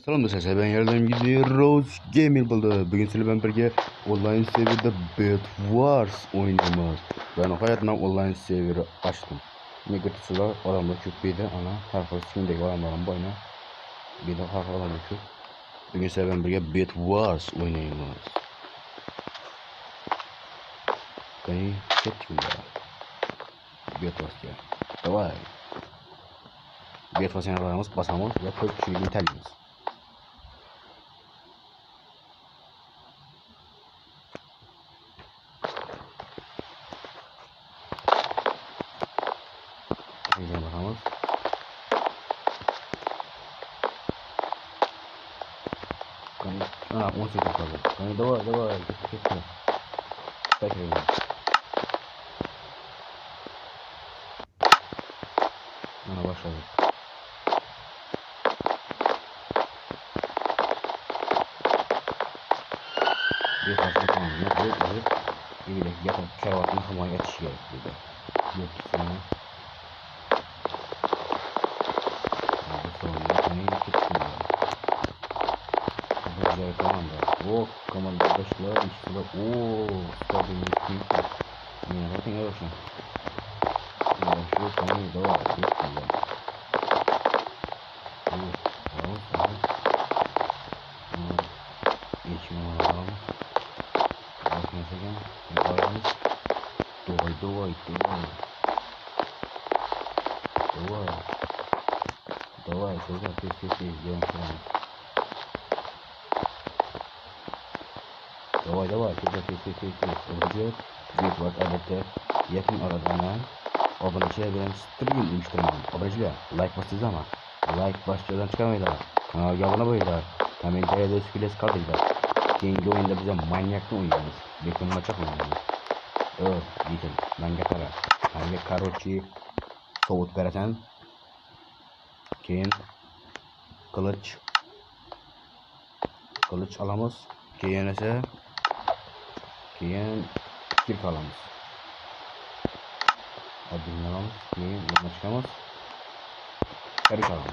Selam dostlar, ben yerden gidiyoruz. Gaming buldu. Bugün sizlerle ben birge online serverda Bed Wars oynayacağız. Ben hayatımda online serveri açtım. Ne götürsüler adamlar çok bir de ana harfasındaki adamların boyuna bir de harfalar çok. Bugün sizlerle ben birge Bed Wars oynayacağız. Kani çektim ya. Bed Wars ya. Давай. Bed Wars'ın aramız basamız ve çok şeyini telimiz. Neyse bakalım. А, 18 kaldı. Hani давай, git. Tekrar. Ana başladı. Bir fazla tamam. Yok. İyi de yakın şarvatını hamaya yetişiyor burada. Yok sonra. Abi sonra hani gittim ya. Güzel komanda. Oh komanda başlar işte bak. Oo stabil bir ne yapayım ya şu. Ya şu konuyu da var. Gittim ya. Tamam. Geçmiyor adam. Bakın ayağımız давай. Давай, сюда, ты, сделаем сразу. Давай, сюда, ты. Ждет, будет вот это, yakın aradan aboneçiler bilen stream uyuşturmam. Aboneçiler, like bastınız ama, like başlıklardan çıkamaydılar. Kanala abone olmaydılar. Komentarya da üsküles kaldılar. Kendi oyunda bize manyaklı oynuyoruz. Bekle maça oynuyoruz. Evet, gidin. Ben getara. Hangi karoçi soğut veresen. Keyin kılıç alamız. Keyin ise kirk alamız. Hadi alamız. Keyin yana çıkamız. Karik alamız.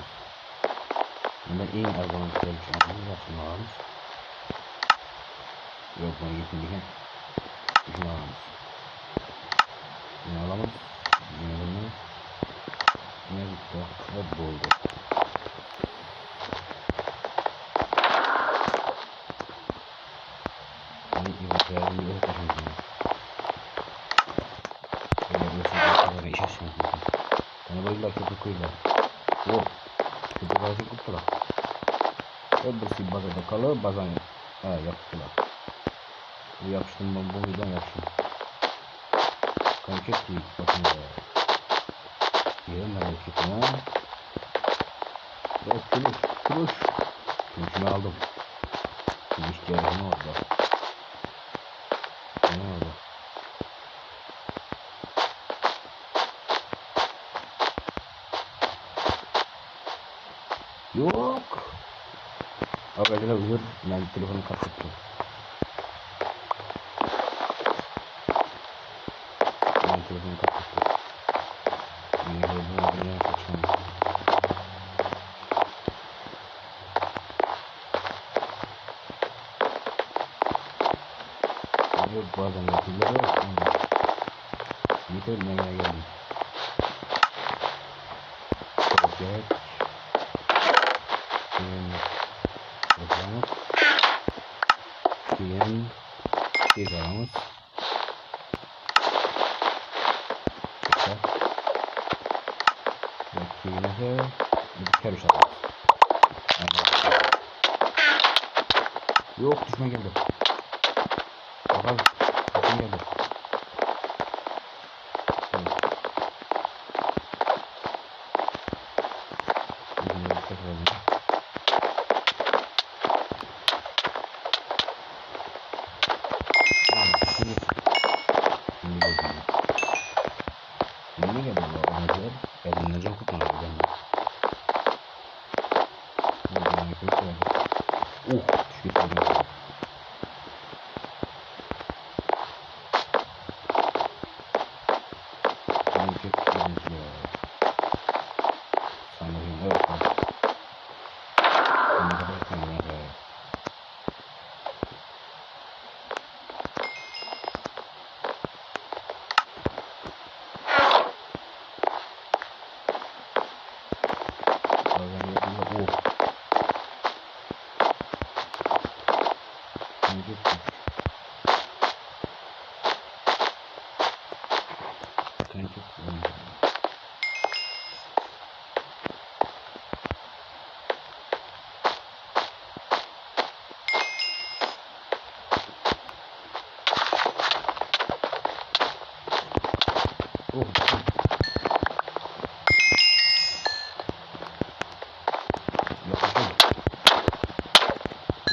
Bunlar en argonan kılıç alamız. Yok bana getirdiğin. İşini alamız. Yine alamız. Yine gitti. Hep doldu. Yani bir taşıyorum. Böyle iş açıyorum. Yani böyle köpüküyle. Oh. Köpük ağacı kurtula. Hepsi bazada kalır. Bazan yaptılar. Bu yapıştım ben bu yüzden yapıştım. Kanka değil. Bakın ya. Yerim ben yapıştım. Yok kılıç. Kılıçını aldım. Kılıç geldi orada. Ne oldu? Yok. Arkadaşlar özür. Ben telefonu kapattım. Bazen yapıyorlar ama yeterli ne geldi. Okey. Keyin alamız. Keyin ise bir karış alamız. Yok düşme geldi. Bakalım. Düşme geldi. Ini gak ada orang kayak aja aku pernah bilang. Shit lagi. Ini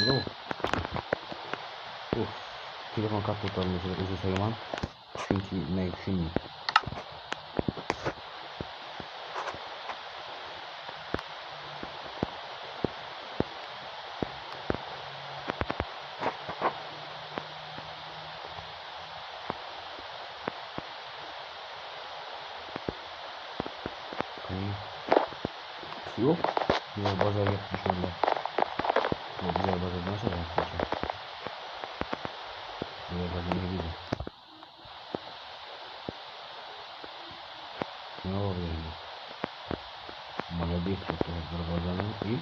Oh. Of. Telefon kartlarını şöyle özür sayamam. Çünkü ne düşünmeyeyim. Yok. Güzel bazağa yapmış valla. Bu güzel bazağı nasıl yapmış? Güzel bazağı ne güzel. Ne oldu yani? Молодец, вот Барбазану и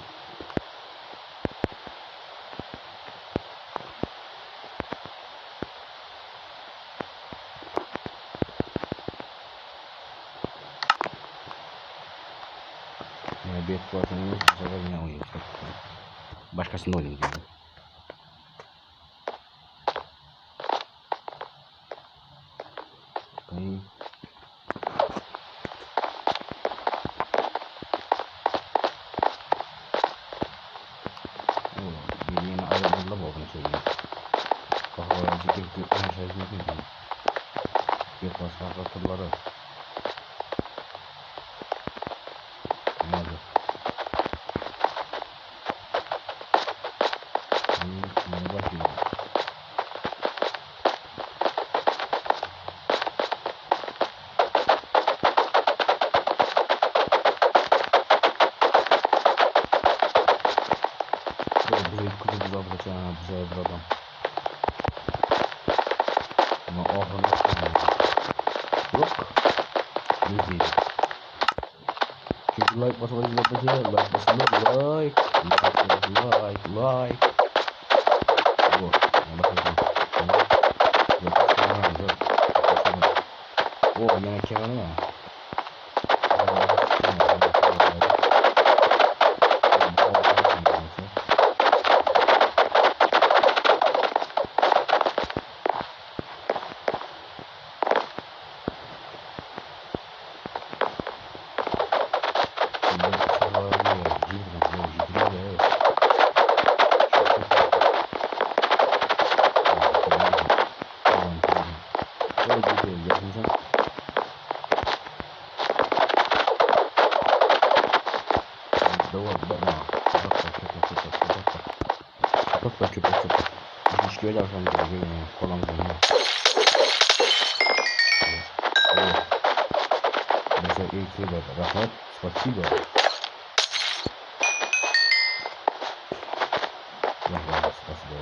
обед платный загонял ее. Başkasında oynayayım dedim. Bakayım. Bir yeni ayrılığında mı olduğunu söyleyeyim. Kafaya zikir bir şey değil. Bir pasfaka turları. Ne oldu? Ne bakıyor? Burayı kuzu bırakacağım güzel bir adam. Ama ahırına yok. Ne diyeyim? Çünkü like basmayı yapacağım. Like basmayı like. Bu. O yine kenarı mı? Şöyle yapalım gerekiyor ya. Kolam kolam. Mesela ilk şeyde rahat, spasibo. Rahat, spasibo.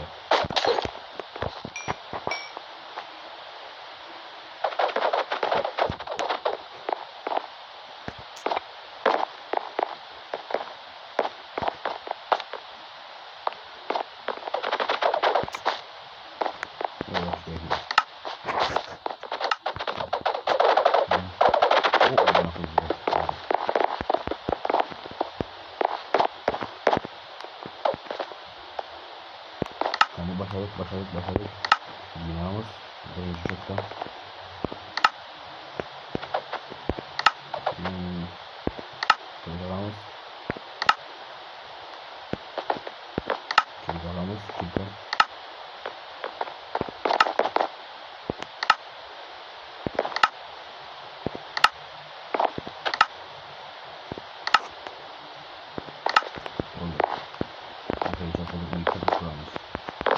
Başardık. Binamız birinci çoktan. Kırgalamız. Kilden.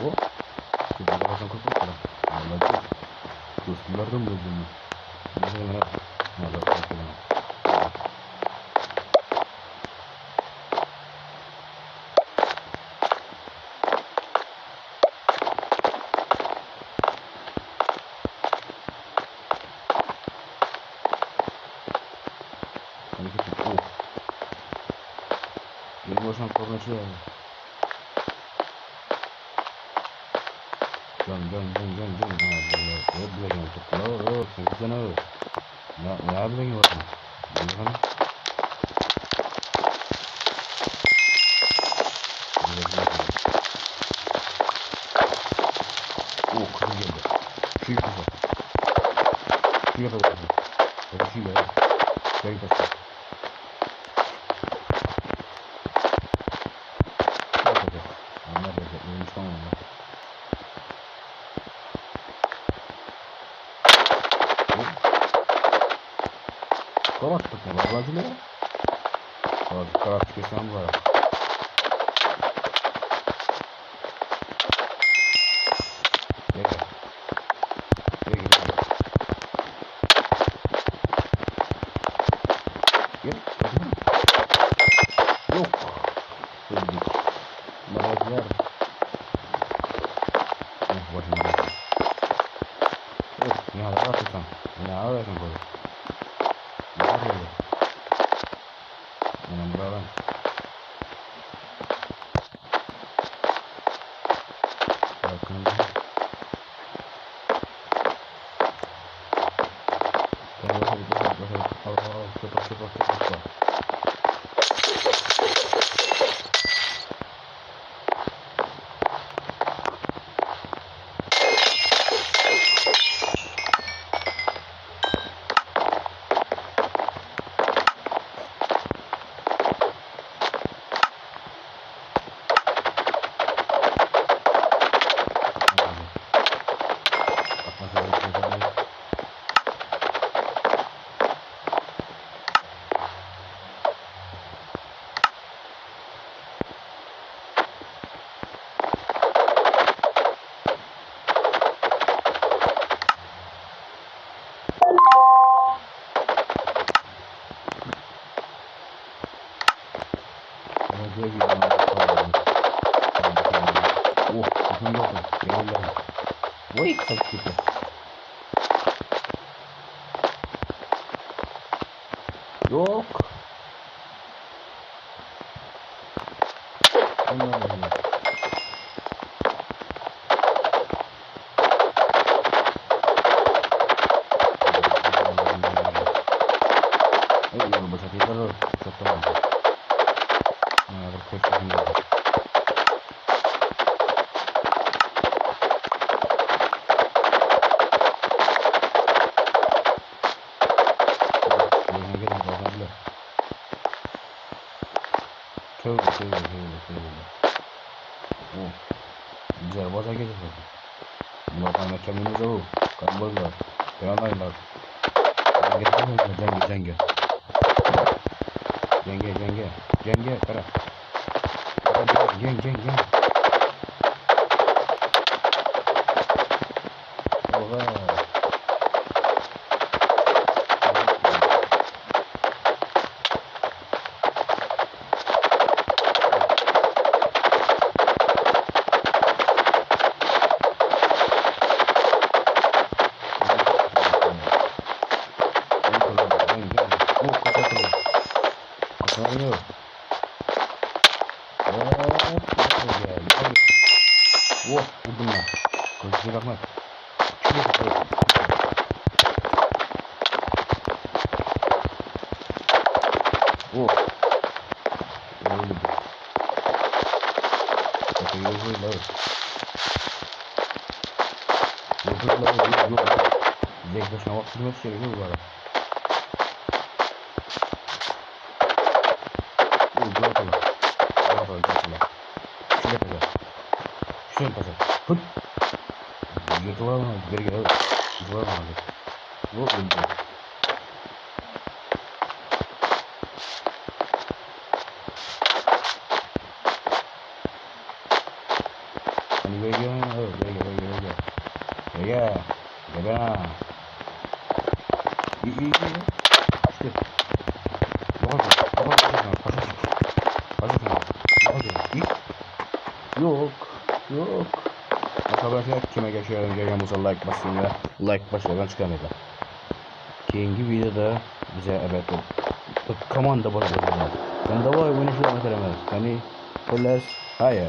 O Şimdi bazen kapattılar. Vallahi dostlarım buldum. Mesela nerede kapattılar. Benim boşuna kornaçı yani. Dön. Böyle geldik. Sen güzel abi. Ne yapıyorsun bakın? Bakın. Kızım geldi. Şu kızı. Şu yakaladı. Böyle şu ya. Böyle basın. Onlar da Kapat tutma babacı ne? Bak kapat çıkırsan var. Gel. Gel gel. Gel. Yok. Öldük. Barajlar. Başına. Yok. Ne yapıyorsun? Ne yapıyorsun böyle? Ne yapıyorsun? Benim buradan. Bakın. Wait, subscribe. Yok. Allah. Boşa tekrar çok tamam. Tek takımda. Şöyle. Oh. Güzel baza gelir. Bunlar kaynak kendimiz o. Kalmalılar. Yanaylar. Cenge. Kara. Ceng. Oha. Yok. Oh, vurdum ben. Gözüne bakma. Şuraya bakma. Oh. Öyle bir. Bakın yok. Zek başına bak sürmesi gerekiyor bu arada. Şuraya pasar. Hıt. Yırtılar mı? Geri gel. Yırtılar mı? Bu öldü. Hani geri gel. Gel. İyi. İşte. Yok. Arkadaşlar kime geçiyorum görüyor musun? Like basın ve like başlardan çıkamayacak. Keyingi videoda bize evet komanda var. Komanda var oynayışlar mesela. Hani Polis hayır.